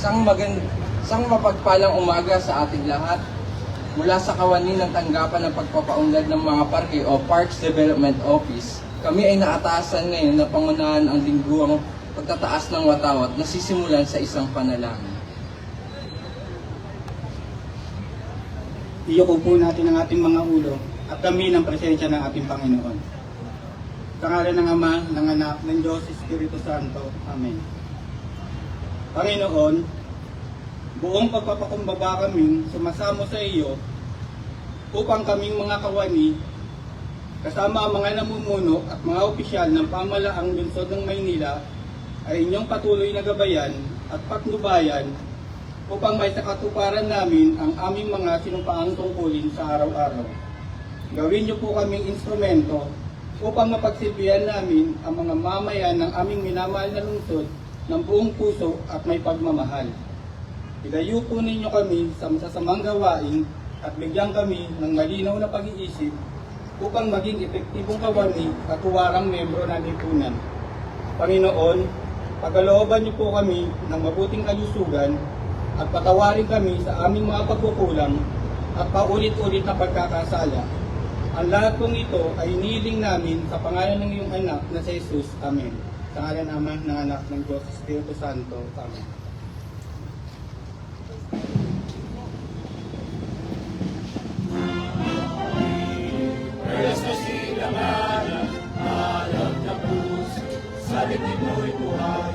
Isang mapagpalang umaga sa ating lahat. Mula sa kawani ng tanggapan ng pagpapaunlad ng mga parke o Parks Development Office, kami ay naatasan ngayon na pangunahan ang lingguang pagtataas ng watawat na sisimulan sa isang panalangin. Iyuko po natin ang ating mga ulo at kami ng presensya ng ating Panginoon. Sa ngalan ng Ama, ng Anak, ng Diyos, Espiritu Santo. Amen. Panginoon, buong pagpapakumbaba kaming sumasamo sa iyo upang kaming mga kawani, kasama ang mga namumuno at mga opisyal ng pamahalaang lungsod ng Maynila, ay inyong patuloy na gabayan at patnubayan upang may sakatuparan namin ang aming mga sinumpaang tungkulin sa araw-araw. Gawin niyo po kaming instrumento upang mapagsilbihan namin ang mga mamayan ng aming minamahal na lungsod ng buong puso at may pagmamahal. Ilayo po ninyo kami sa masasamang gawain at bigyan kami ng malinaw na pag-iisip upang maging epektibong kawani at huwarang membro ng lipunan. Panginoon, pagalooban niyo po kami ng mabuting kalusugan at patawarin kami sa aming mga pagkukulang at paulit-ulit na pagkakasala. Ang lahat pong ito ay inihiling namin sa pangalan ng iyong anak na si Jesus. Amen. Sa ngalan ng Ama, ng Anak, ng Diyos, Espiritu Santo. Amen. Christmas silanganan, alam na puso, sa litin mo'y buhay,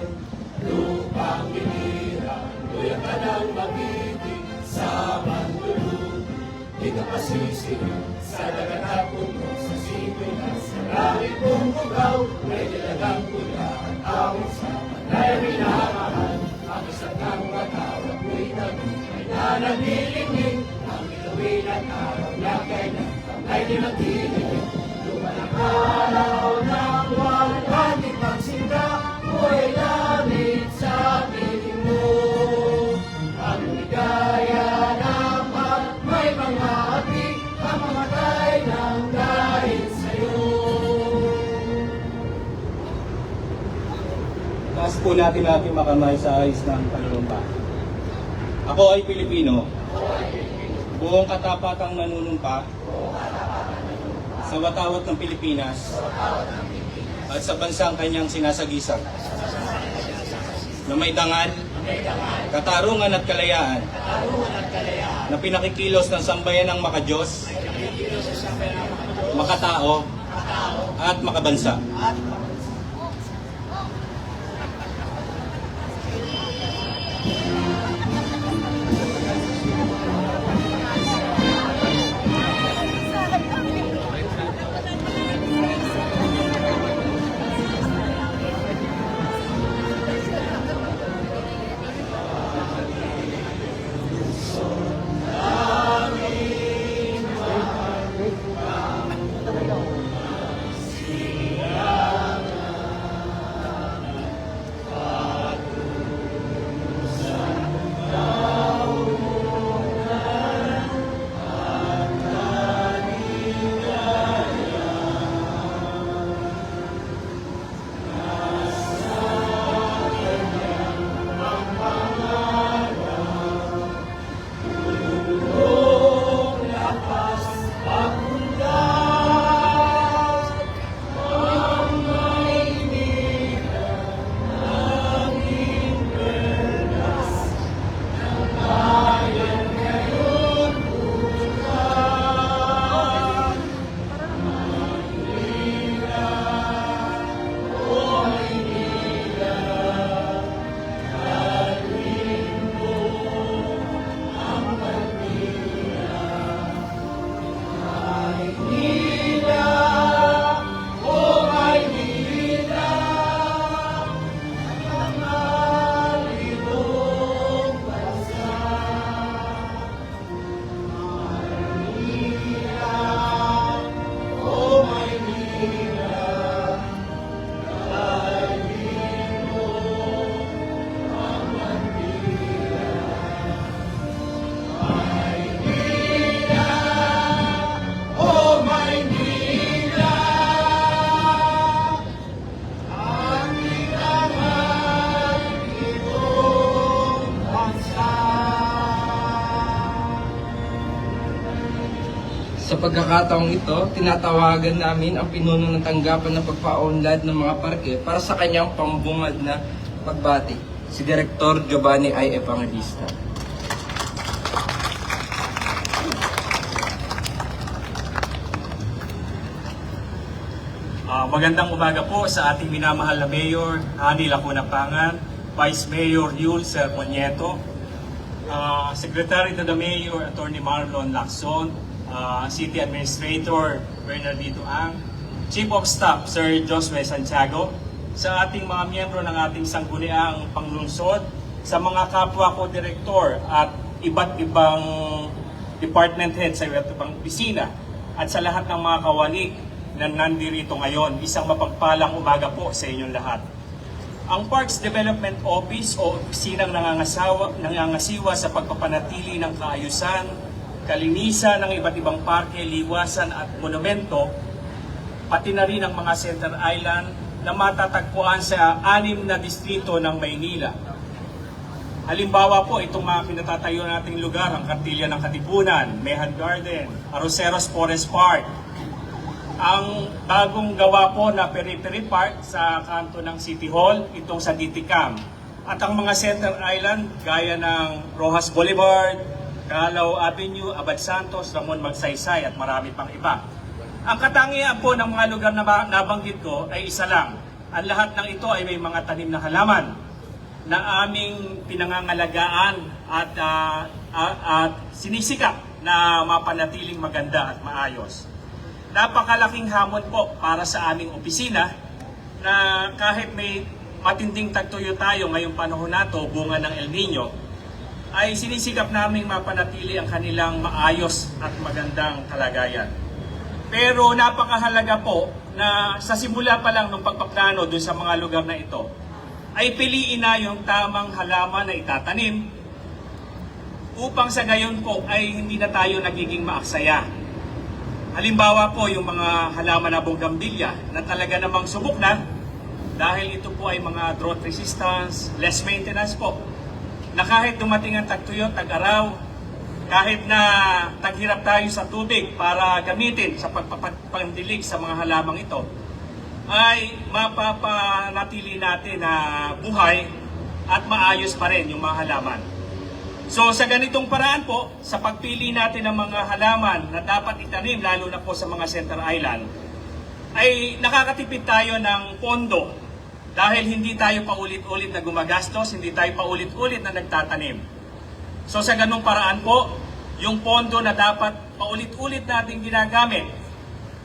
lupang ginira, luya ka ng magiging, sa mandulog, di ka pasisirin, sa dagat at puno, sa sinulan, sa langit kong bugaw, may nilagang pula at awit sa panay minamahal, ang isang ng matawag mo'y tabi, may nananilinig, ang ilawin at araw na kailan, ay di magdilig, lumalang araw ng walang ipagsinda, buhay langit sa piling mo. Ang ligaya naman may mga api, ang mamatay ng dahil sa'yo. Taas po natin ating makamay sa ayos ng panunumpa. Ako ay Pilipino. Buong katapatang manunumpa sa watawat ng Pilipinas at sa bansang kanyang sinasagisag na may dangal, katarungan at kalayaan na pinakikilos ng sambayan ng makadiyos, makatao at makabansa. pagkakataong ito, tinatawagan namin ang pinuno ng tanggapan ng pagpaunlad ng mga parke para sa kanyang pambungad na pagbati, si Direktor Giovanni I. Evangelista. Magandang umaga po sa ating minamahal na Mayor, Hani Lacuna Pangan, Vice Mayor Yul Sermonieto, Secretary to the Mayor, Attorney Marlon Lacson, City Administrator Bernardino Ang, Chief of Staff Sir Josue Santiago, sa ating mga miyembro ng ating sangguniang panglungsod, sa mga kapwa ko direktor at iba't ibang department head sa iba't ibang opisina, at sa lahat ng mga kawani na nandirito ngayon. Isang mapagpalang umaga po sa inyong lahat. Ang Parks Development Office o opisinang nangangasiwa sa pagpapanatili ng kaayusan, kalinisan ng iba't ibang parke, liwasan at monumento, pati na rin ang mga Center Island na matatagpuan sa 6 na distrito ng Maynila. Halimbawa po, itong mga kinatatayo nating lugar, ang Kantilya ng Katipunan, Mehan Garden, Arroceros Forest Park, ang bagong gawa po na Peri-Peri Park sa kanto ng City Hall, itong sa Diticam. At ang mga Center Island, gaya ng Rojas Boulevard, Calao Avenue, Abad Santos, Ramon Magsaysay at marami pang iba. Ang katangian po ng mga lugar na nabanggit ko ay isa lang. Ang lahat ng ito ay may mga tanim na halaman na aming pinangangalagaan at sinisikap na mapanatiling maganda at maayos. Napakalaking hamon po para sa aming opisina na kahit may matinding tagtuyo tayo ngayong panahon na to, bunga ng El Nino, ay sinisikap naming mapanatili ang kanilang maayos at magandang kalagayan. Pero napakahalaga po na sa simula pa lang ng pagpaplano dun sa mga lugar na ito, ay piliin na yung tamang halaman na itatanim upang sa gayon po ay hindi na tayo nagiging maaksaya. Halimbawa po yung mga halaman na bougainvillea na talaga namang subok na dahil ito po ay mga drought resistance, less maintenance po. Na kahit dumating ang tagtuyo, tag-araw, kahit na taghirap tayo sa tubig para gamitin sa pagpapandilig sa mga halamang ito, ay mapapanatili natin na buhay at maayos pa rin yung mga halaman. So sa ganitong paraan po, sa pagpili natin ng mga halaman na dapat itanim, lalo na po sa mga Center Island, ay nakakatipid tayo ng pondo dahil hindi tayo paulit-ulit na gumagastos, hindi tayo paulit-ulit na nagtatanim. So sa ganung paraan po, yung pondo na dapat paulit-ulit natin ginagamit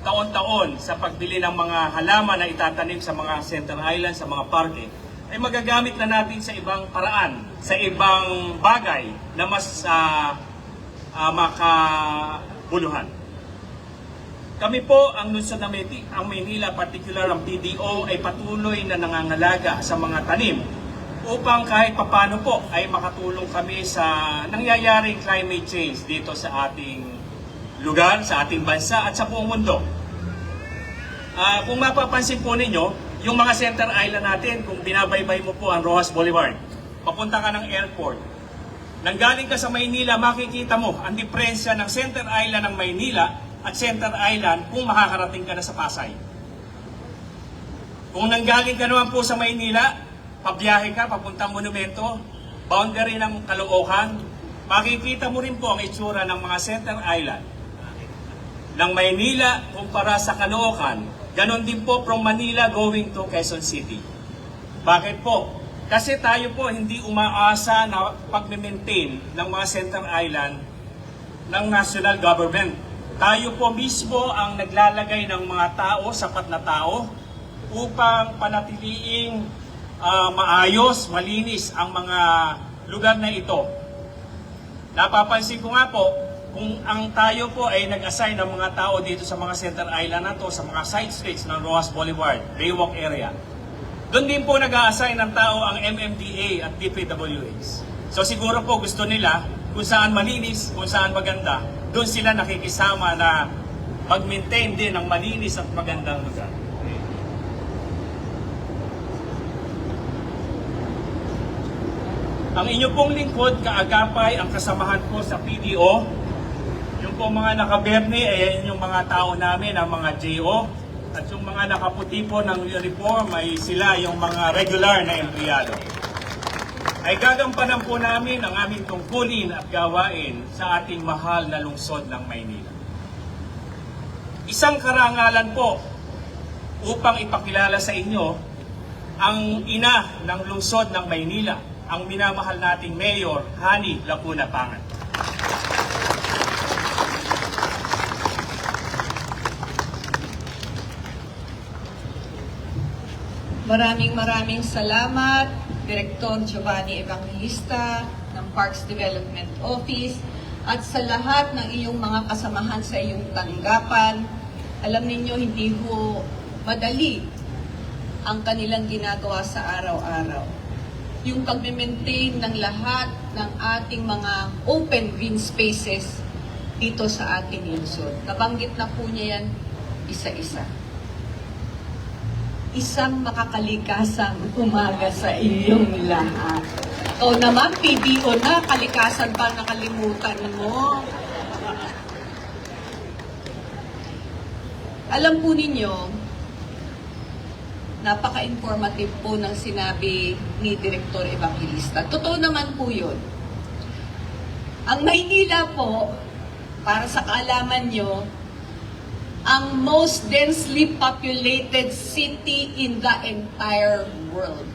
taon-taon sa pagbili ng mga halaman na itatanim sa mga Center Island, sa mga parke, ay magagamit na natin sa ibang paraan, sa ibang bagay na mas makabuluhan. Kami po, ang lungsod ng Maynila, particular ang PDO, ay patuloy na nangangalaga sa mga tanim upang kahit papano po ay makatulong kami sa nangyayaring climate change dito sa ating lugar, sa ating bansa at sa buong mundo. Kung mapapansin po ninyo, yung mga Center Island natin, kung binabaybay mo po ang Rojas Boulevard, papunta ka ng airport, nanggaling ka sa Maynila, makikita mo ang diferensya ng Center Island ng Maynila at Center Island kung makakarating ka na sa Pasay. Kung nanggaling ka naman po sa Maynila, pabiyahe ka, papuntang monumento, boundary ng Caloocan, makikita mo rin po ang itsura ng mga Center Island ng Maynila kumpara sa Caloocan. Ganon din po from Manila going to Quezon City. Bakit po? Kasi tayo po hindi umaasa na pag-maintain ng mga Center Island ng national government. Tayo po mismo ang naglalagay ng mga tao, sapat na tao, upang panatiliing maayos, malinis ang mga lugar na ito. Napapansin ko nga po, kung ang tayo po ay nag-assign ng mga tao dito sa mga Center Island na to, sa mga side streets ng Rojas Boulevard, Baywalk area, doon din po nag-a-assign ng tao ang MMDA at DPWH. So siguro po gusto nila, kung saan malinis, kung saan maganda, doon sila nakikisama na mag-maintain din ng malinis at magandang lugar. Ang inyo pong lingkod, kaagapay, ang kasamahan ko sa PDO, yung po mga nakaberne, ayan yung mga tao namin, ang mga JO. At yung mga nakaputi po ng uniform ay sila yung mga regular na empleyado. Ay gagampanan po namin ang aming tungkulin at gawain sa ating mahal na lungsod ng Maynila. Isang karangalan po upang ipakilala sa inyo ang ina ng lungsod ng Maynila, ang minamahal nating Mayor Hani Lacuna Pangan. Maraming salamat, Direktor Giovanni Evangelista ng Parks Development Office at sa lahat ng iyong mga kasamahan sa iyong tanggapan. Alam ninyo, hindi ho madali ang kanilang ginagawa sa araw-araw. Yung pag-maintain ng lahat ng ating mga open green spaces dito sa ating lungsod. Nabanggit na po niya yan isa-isa. Isang makakalikasang umaga sa inyong lahat. O naman, PDO na, kalikasan pa nakalimutan mo. Alam po ninyo, napaka-informative po ng sinabi ni Direktor Evangelista. Totoo naman po yun. Ang Maynila po, para sa kaalaman nyo, ang most densely populated city in the entire world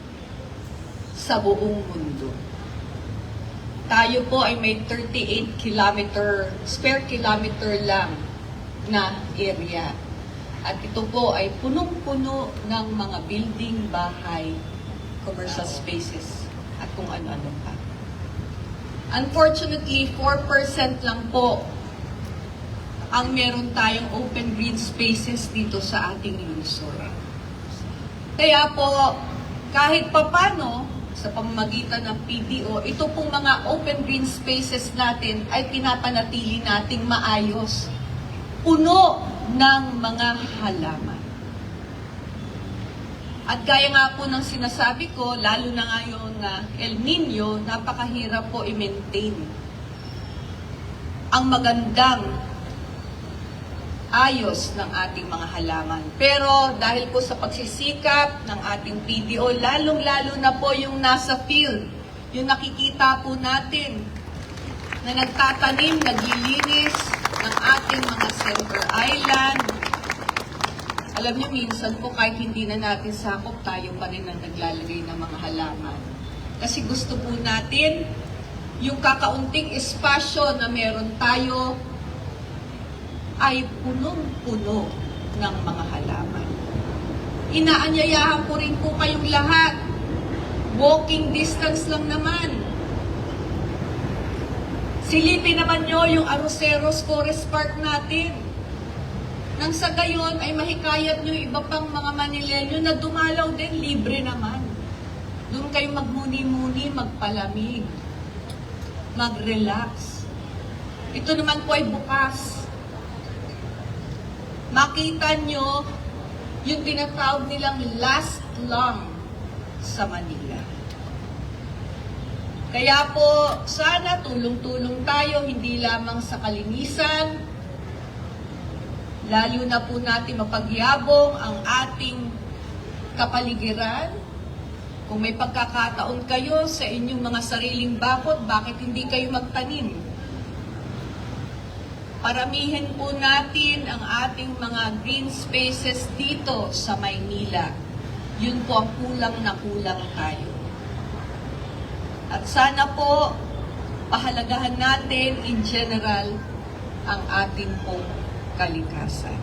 sa buong mundo. Tayo po ay may 38 square kilometer lang na area. At ito po ay punong-puno ng mga building, bahay, commercial spaces, at kung ano-ano pa. Unfortunately, 4% lang po ang meron tayong open green spaces dito sa ating lungsod. Kaya po, kahit papano, sa pamamagitan ng PDO, ito pong mga open green spaces natin ay pinapanatili nating maayos. Puno ng mga halaman. At gaya nga po ng sinasabi ko, lalo na ngayong El Nino, napakahirap po i-maintain ang magandang ayos ng ating mga halaman. Pero dahil po sa pagsisikap ng ating PDO, lalong-lalo na po yung nasa field, yung nakikita po natin na nagtatanim, naglilinis ng ating mga center island. Alam niyo, minsan po kahit hindi na natin sakop, tayo pa rin ang naglalagay ng mga halaman. Kasi gusto po natin yung kakaunting espasyo na meron tayo ay punong-puno ng mga halaman. Inaanyayahan ko rin po kayong lahat. Walking distance lang naman. Silipin naman nyo yung Aroseros Forest Park natin. Nang sa gayon ay mahikayat nyo iba pang mga Manileño na dumalaw din, libre naman. Doon kayo magmuni-muni, magpalamig, mag-relax. Ito naman po ay bukas. Makita nyo yung tinatawag nilang last long sa Manila. Kaya po, sana tulong-tulong tayo, hindi lamang sa kalinisan, lalo na po natin mapagyabong ang ating kapaligiran. Kung may pagkakataon kayo sa inyong mga sariling bakod, bakit hindi kayo magtanim? Paramihin po natin ang ating mga green spaces dito sa Maynila. Yun po ang kulang na kulang tayo. At sana po, pahalagahan natin in general ang ating pong kalikasan.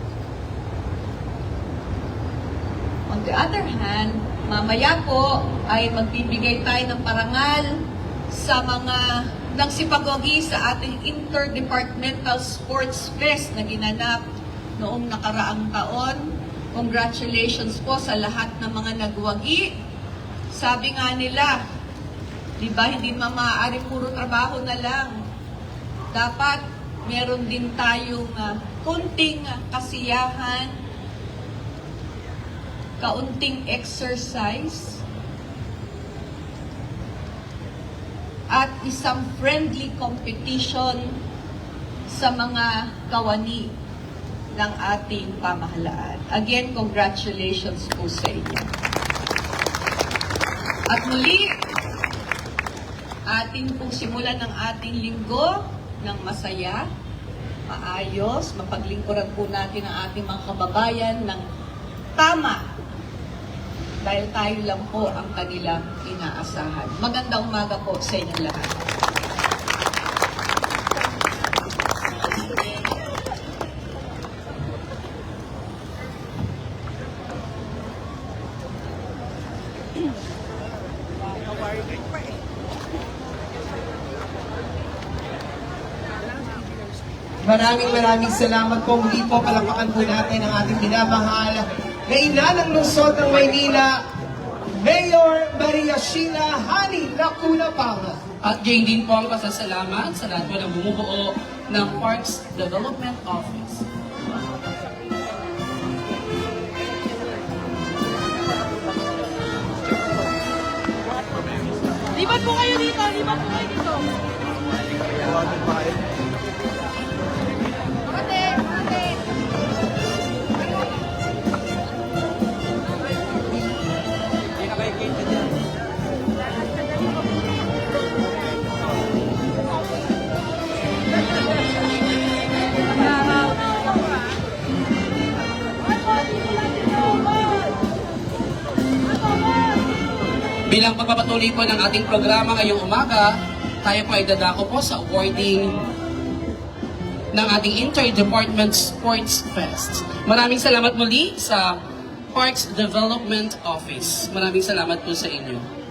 On the other hand, mamaya po ay magbibigay tayo ng parangal sa mga nagsipagwagi sa ating Interdepartmental Sports Fest na ginanap noong nakaraang taon. Congratulations po sa lahat ng mga nagwagi. Sabi nga nila, di ba, hindi maaari puro trabaho na lang. Dapat meron din tayong kunting kasiyahan, kaunting exercise, at isang friendly competition sa mga kawani ng ating pamahalaan. Again, congratulations po sa inyo. At muli, atin pong simulan ng ating linggo ng masaya, maayos, mapaglingkuran po natin ang ating mga kababayan ng tama dahil tayo lang po ang kanilang inaasahan. Magandang umaga po sa inyong lahat. Maraming salamat po. Muli po, palakpakan po natin ang ating minamahal na ina ng lungsod ng Maynila, Mayor Maria Sheila Hani Lacuna Pangan. At gayon din po ang pasasalamat sa lahat po ng bumubuo ng Parks Development Office. Lipat po kayo dito, lipat po kayo dito. Ate, ate. Bilang pagpapatuloy po ng ating programa ngayong umaga, tayo po ay dadako po sa awarding ng ating Inter-Department Sports Fest. Maraming salamat muli sa Parks Development Office. Maraming salamat po sa inyo.